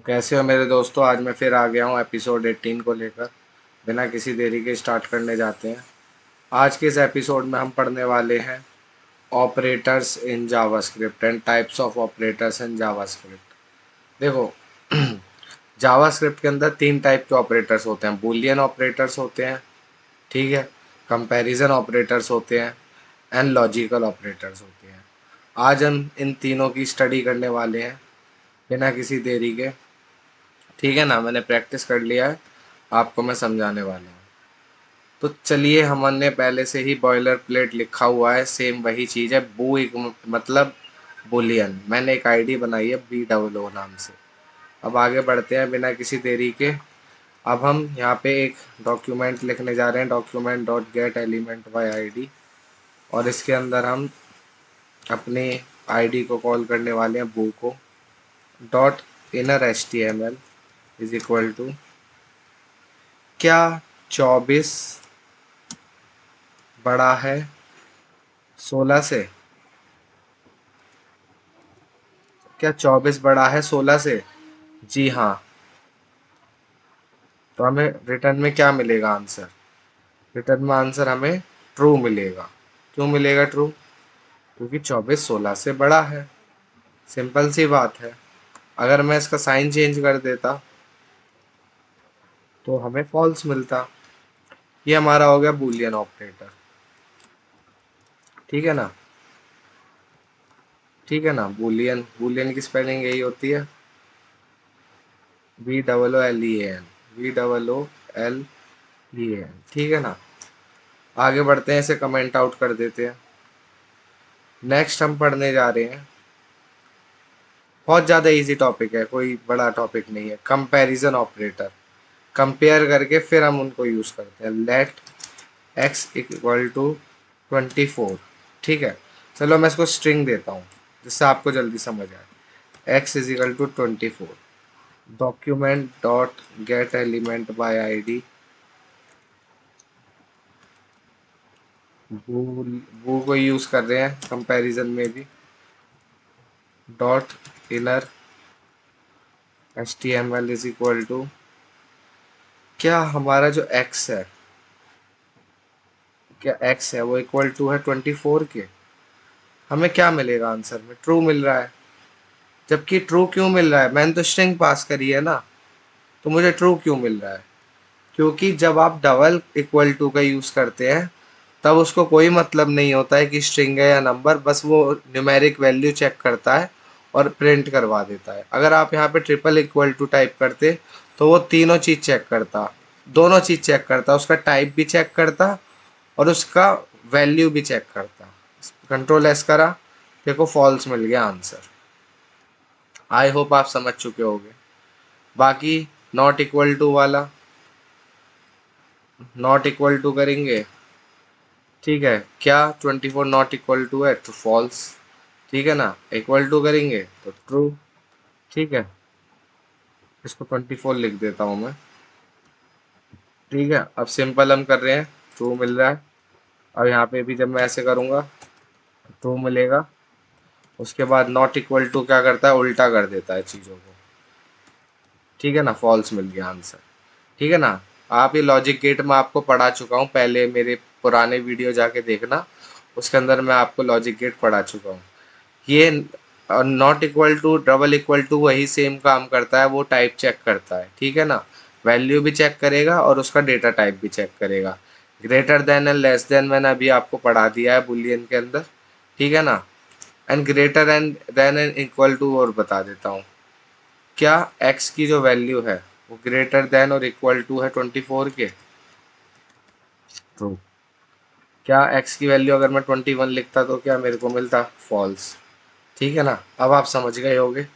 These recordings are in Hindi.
कैसे हो मेरे दोस्तों। आज मैं फिर आ गया हूँ एपिसोड 18 को लेकर। बिना किसी देरी के स्टार्ट करने जाते हैं। आज के इस एपिसोड में हम पढ़ने वाले हैं operators in JavaScript and types of operators in JavaScript. देखो, जावास्क्रिप्ट के अंदर तीन टाइप के ऑपरेटर्स होते हैं। बूलियन ऑपरेटर्स होते हैं, ठीक है, कंपैरिजन ऑपरेटर्स होते हैं एंड लॉजिकल ऑपरेटर्स होते हैं। आज हम इन तीनों की स्टडी करने वाले हैं बिना किसी देरी के। ठीक है ना, मैंने प्रैक्टिस कर लिया है, आपको मैं समझाने वाला हूँ। तो चलिए, हमने पहले से ही बॉयलर प्लेट लिखा हुआ है, सेम वही चीज़ है। बू एक मतलब बुलियन। मैंने एक आईडी बनाई है BOO नाम से। अब आगे बढ़ते हैं बिना किसी देरी के। अब हम यहाँ पे एक डॉक्यूमेंट लिखने जा रहे हैं, document dot get element by ID. और इसके अंदर हम अपने आईडी को कॉल करने वाले हैं बू को। Dot inner HTML is equal to क्या 24 बड़ा है 16 से। क्या 24 बड़ा है 16 से? जी हाँ। तो हमें रिटर्न में क्या मिलेगा आंसर? रिटर्न में आंसर हमें ट्रू मिलेगा। क्यों मिलेगा ट्रू? क्योंकि 24 16 से बड़ा है। सिंपल सी बात है। अगर मैं इसका साइन चेंज कर देता तो हमें फॉल्स मिलता। ये हमारा हो गया बूलियन ऑपरेटर। ठीक है ना, ठीक है ना। बूलियन, बूलियन की स्पेलिंग यही होती है, BOOLEAN, BOOLEAN। ठीक है ना। आगे बढ़ते हैं, इसे कमेंट आउट कर देते हैं। नेक्स्ट हम पढ़ने जा रहे हैं, बहुत ज़्यादा इजी टॉपिक है, कोई बड़ा टॉपिक नहीं है। कंपैरिजन ऑपरेटर, कंपेयर करके फिर हम उनको यूज़ करते हैं। Let x equal to 24। ठीक है, चलो मैं इसको स्ट्रिंग देता हूँ जिससे आपको जल्दी समझ आए। x is equal to 24। Document dot get element by ID. वो को यूज़ कर रहे हैं कंपैरिजन में भी। Dot inner HTML is equal to क्या हमारा जो x है, क्या x है वो इक्वल टू है 24 के। हमें क्या मिलेगा आंसर में? ट्रू मिल रहा है। जबकि ट्रू क्यों मिल रहा है? मैंने तो स्ट्रिंग पास करी है ना, तो मुझे ट्रू क्यों मिल रहा है? क्योंकि जब आप डबल इक्वल टू का यूज़ करते हैं तब उसको कोई मतलब नहीं होता है कि स्ट्रिंग है या नंबर, बस वो न्यूमेरिक वैल्यू चेक करता है और प्रिंट करवा देता है। अगर आप यहाँ पे ट्रिपल इक्वल टू टाइप करते तो वो तीनों चीज़ चेक करता, दोनों चीज़ चेक करता, उसका टाइप भी चेक करता और उसका वैल्यू भी चेक करता। कंट्रोल एस करा, देखो फॉल्स मिल गया आंसर। आई होप आप समझ चुके होंगे। बाकी नॉट इक्वल टू वाला, नॉट इक्वल टू करेंगे, ठीक है। क्या 24 नॉट इक्वल टू है तो फॉल्स, ठीक है ना। इक्वल टू करेंगे तो ट्रू, ठीक है। इसको 24 लिख देता हूँ मैं, ठीक है। अब सिंपल हम कर रहे हैं, ट्रू मिल रहा है। अब यहाँ पे भी जब मैं ऐसे करूँगा ट्रू मिलेगा। उसके बाद नॉट इक्वल टू क्या करता है, उल्टा कर देता है चीज़ों को, ठीक है ना। फॉल्स मिल गया आंसर, ठीक है ना। आप ये लॉजिक गेट में आपको पढ़ा चुका हूँ पहले, मेरे पुराने वीडियो जाके देखना, उसके अंदर मैं आपको लॉजिक गेट पढ़ा चुका हूँ। ये not equal to double equal to वही सेम काम करता है, वो टाइप चेक करता है, ठीक है ना। वैल्यू भी चेक करेगा और उसका डेटा टाइप भी चेक करेगा। Greater than and less than मैंने अभी आपको पढ़ा दिया है बुलियन के अंदर, ठीक है ना। And greater and than and equal to और बता देता हूँ। क्या x की जो वैल्यू है वो ग्रेटर देन और इक्वल टू है 24 के? ट्रू। क्या x की वैल्यू अगर मैं 21 लिखता तो क्या मेरे को मिलता? फॉल्स, ठीक है ना। अब आप समझ गए होगे।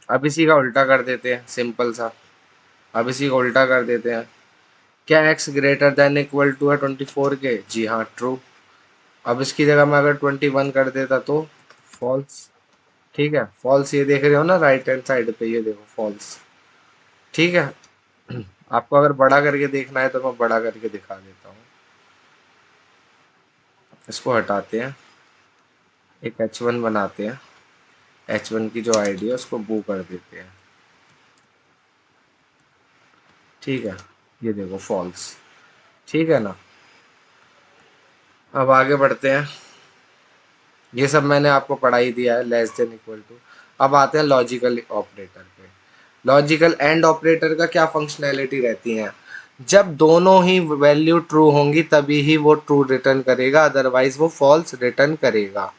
अब इसी का उल्टा कर देते हैं, सिंपल सा। अब इसी का उल्टा कर देते हैं। क्या x greater than equal to है 24 के? जी हाँ, ट्रू। अब इसकी जगह मैं अगर 21 कर देता तो फॉल्स, ठीक है। फॉल्स ये देख रहे हो ना राइट हैंड साइड पे, ये देखो फॉल्स, ठीक है। आपको अगर बड़ा करके देखना है तो मैं बड़ा करके दिखा देता हूँ। इसको हटाते हैं, एक H1 बनाते हैं। H1 की जो आईडी है उसको बू कर देते हैं। ठीक है, ये देखो फॉल्स। ठीक है ना। अब आगे बढ़ते हैं। ये सब मैंने आपको पढ़ा ही दिया है, लेस देन इक्वल टू। अब आते हैं लॉजिकल ऑपरेटर पे। लॉजिकल एंड ऑपरेटर का क्या फंक्शनैलिटी रहती है? जब दोनों ही वैल्यू ट्रू होंगी तभी ही वो ट्रू रिटर्न करेगा, अदरवाइज वो फॉल्स रिटर्न करेगा।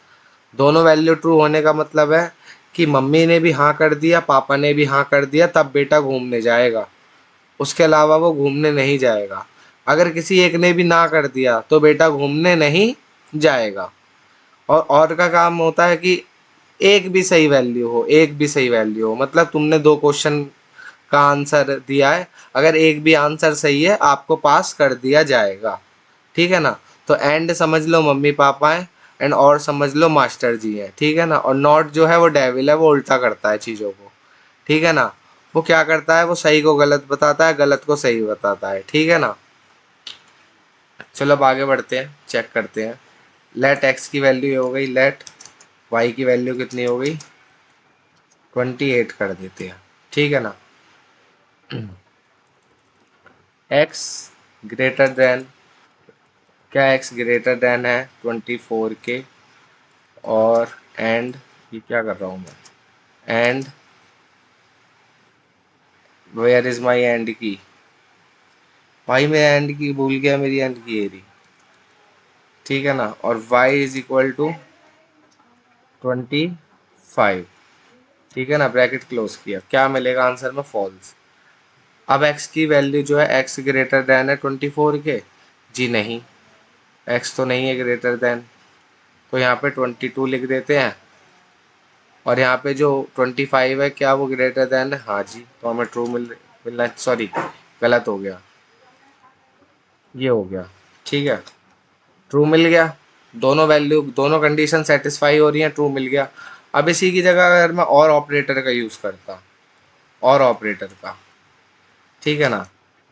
दोनों वैल्यू ट्रू होने का मतलब है कि मम्मी ने भी हाँ कर दिया, पापा ने भी हाँ कर दिया, तब बेटा घूमने जाएगा। उसके अलावा वो घूमने नहीं जाएगा। अगर किसी एक ने भी ना कर दिया तो बेटा घूमने नहीं जाएगा। और का काम होता है कि एक भी सही वैल्यू हो, एक भी सही वैल्यू हो, मतलब तुमने दो क्वेश्चन का आंसर दिया है, अगर एक भी आंसर सही है आपको पास कर दिया जाएगा। ठीक है ना। तो एंड समझ लो मम्मी पापा है, एंड और समझ लो मास्टर जी है। ठीक है ना। और नॉट जो है वो डेविल है, वो उल्टा करता है चीज़ों को। ठीक है ना। वो क्या करता है, वो सही को गलत बताता है, गलत को सही बताता है। ठीक है ना। चलो अब आगे बढ़ते हैं, चेक करते हैं। लेट एक्स की वैल्यू हो गई, लेट वाई की वैल्यू कितनी हो गई, 28 कर देते हैं। ठीक है ना। एक्स ग्रेटर देन, क्या एक्स ग्रेटर देन है 24 के, और एंड, ये क्या कर रहा हूँ मैं, and where is my end key. भाई मैं एंड की भूल गया, मेरी एंड की एरी। ठीक है ना। और y इज इक्वल टू 25। ठीक है ना। ब्रैकेट क्लोज किया, क्या मिलेगा आंसर में, फॉल्स। अब x की वैल्यू जो है, x ग्रेटर देन है 24 के, जी नहीं, x तो नहीं है ग्रेटर देन, तो यहाँ पे 22 लिख देते हैं। और यहाँ पे जो 25 है, क्या वो ग्रेटर देन है, हाँ जी, तो हमें ट्रू मिलना, सॉरी गलत हो गया, ये हो गया। ठीक है, ट्रू मिल गया। दोनों वैल्यू, दोनों कंडीशन सेटिस्फाई हो रही हैं, ट्रू मिल गया। अब इसी की जगह अगर मैं और ऑपरेटर का यूज़ करता, और ऑपरेटर का, ठीक है ना,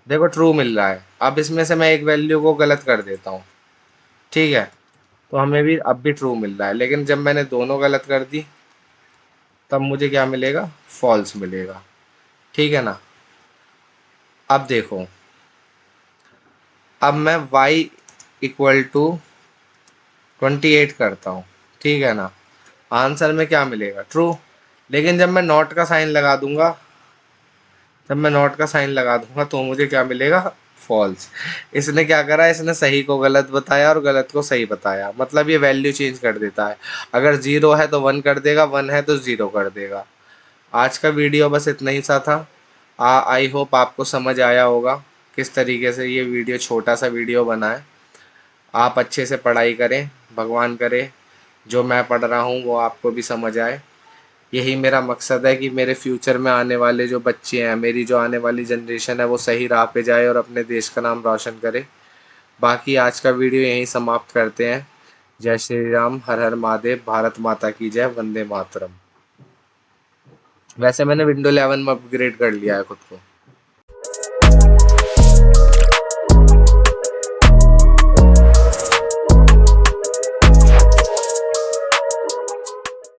देखो ट्रू मिल रहा है, अब इसमें से मैं एक वैल्यू को गलत कर देता हूँ। ठीक है, तो हमें भी अब भी ट्रू मिल रहा है, लेकिन जब मैंने दोनों गलत कर दी तब मुझे क्या मिलेगा, फॉल्स मिलेगा। ठीक है ना। अब देखो, अब मैं y इक्वल टू 28 करता हूँ। ठीक है ना। आंसर में क्या मिलेगा, ट्रू। लेकिन जब मैं नॉट का साइन लगा दूंगा, जब मैं नॉट का साइन लगा दूंगा तो मुझे क्या मिलेगा, फॉल्स। इसने क्या करा, इसने सही को गलत बताया और गलत को सही बताया, मतलब ये वैल्यू चेंज कर देता है। अगर जीरो है तो वन कर देगा, वन है तो जीरो कर देगा। आज का वीडियो बस इतना ही सा था। आई होप आपको समझ आया होगा किस तरीके से ये वीडियो, छोटा सा वीडियो बना है। आप अच्छे से पढ़ाई करें, भगवान करे जो मैं पढ़ रहा हूँ वो आपको भी समझ आए। यही मेरा मकसद है कि मेरे फ्यूचर में आने वाले जो बच्चे हैं, मेरी जो आने वाली जनरेशन है, वो सही राह पे जाए और अपने देश का नाम रोशन करे। बाकी आज का वीडियो यहीं समाप्त करते हैं। जय श्री राम, हर हर महादेव, भारत माता की जय, वंदे मातरम। वैसे मैंने विंडो 11 में अपग्रेड कर लिया है खुद को।